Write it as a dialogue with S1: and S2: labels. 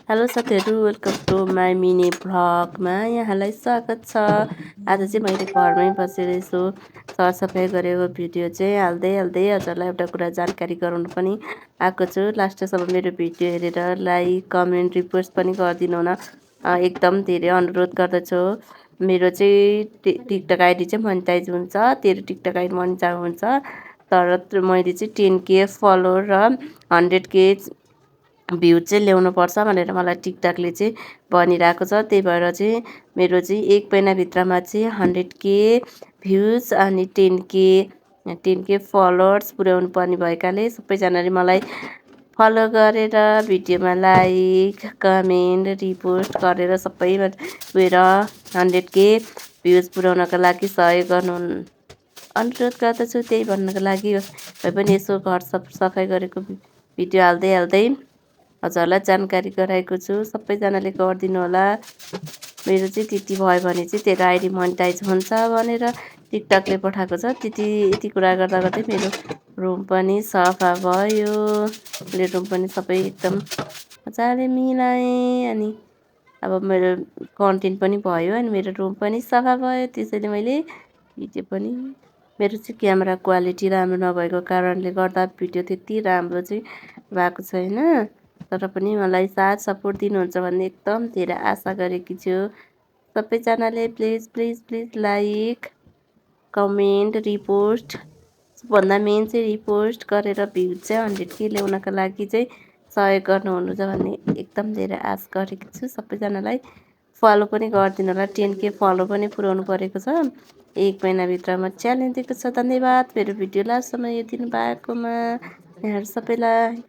S1: Hello साथीहरू, welcome to my mini भ्लगमा यहाँलाई स्वागत छ। आज चाहिँ मैले घरमै बसेर यसो सरसफाइ गरेको भिडियो चाहिँ हाल्दै हजुरलाई एउटा कुरा जानकारी गराउनु पनि आएको छु। लास्टसम्म मेरो भिडियो हेरेर लाइक कमेन्ट रिपोस्ट पनि गरिदिनु हुन एकदम धेरै अनुरोध गर्दछु। मेरो चाहिँ टिकटक आइडी चाहिँ मोनिटाइज हुन्छ, तेरो टिकटक आइडी मोनिटाइज हुन्छ, तर मैले चाहिँ 10K फलोवर र 100K भ्यू चाहिँ ल्याउनुपर्छ भनेर मलाई टिकटकले चाहिँ भनिरहेको छ। त्यही भएर चाहिँ मेरो चाहिँ 1 महिनाभित्रमा चाहिँ 100K भ्युज अनि 10K फलोवर्स पुर्याउनु पर्ने भएकाले सबैजनाले मलाई फलो गरेर भिडियोमा लाइक कमेन्ट रिपोस्ट गरेर सबैमा गएर 100K भ्युज पुर्याउनका लागि सहयोग गर्नु अनुरोध गर्दछु। त्यही भन्नको लागि भए पनि यसो घर सफाइ गरेको भिडियो हाल्दै हजुरलाई जानकारी गराएको छु। सबैजनाले गरिदिनु होला। मेरो चाहिँ त्यति भयो भने चाहिँ तेरो आइडी मोनिटाइज हुन्छ भनेर टिकटकले पठाएको छ। यति कुरा गर्दा गर्दै मेरो रुम पनि सफा भयो। मेरो रुम पनि सबै एकदम मजाले मिलाएँ। अनि अब मेरो कन्टेन्ट पनि भयो अनि मेरो रुम पनि सफा भयो। त्यसैले मैले भिडियो पनि मेरो चाहिँ क्यामेरा क्वालिटी राम्रो नभएको कारणले गर्दा भिडियो त्यति राम्रो चाहिँ भएको छैन। तर पनि मलाई साथ सपोर्ट दिनुहुन्छ भन्ने एकदम धेरै आशा गरेकी छु। सबैजनाले प्लिज लाइक कमेन्ट रिपोस्ट, भन्दा मेन चाहिँ रिपोस्ट गरेर भ्युज चाहिँ 100K ल्याउनका लागि चाहिँ सहयोग गर्नुहुनेछ भन्ने एकदम धेरै आश गरेकी छु। सबैजनालाई फलो पनि गरिदिनु होला। 10K फलो पनि पुर्याउनु परेको छ। 1 महिनाभित्रमा च्यालेन्ज दिएको छ। धन्यवाद मेरो भिडियो लास्टसम्म हेरिदिनु भएकोमा यहाँहरू सबैलाई।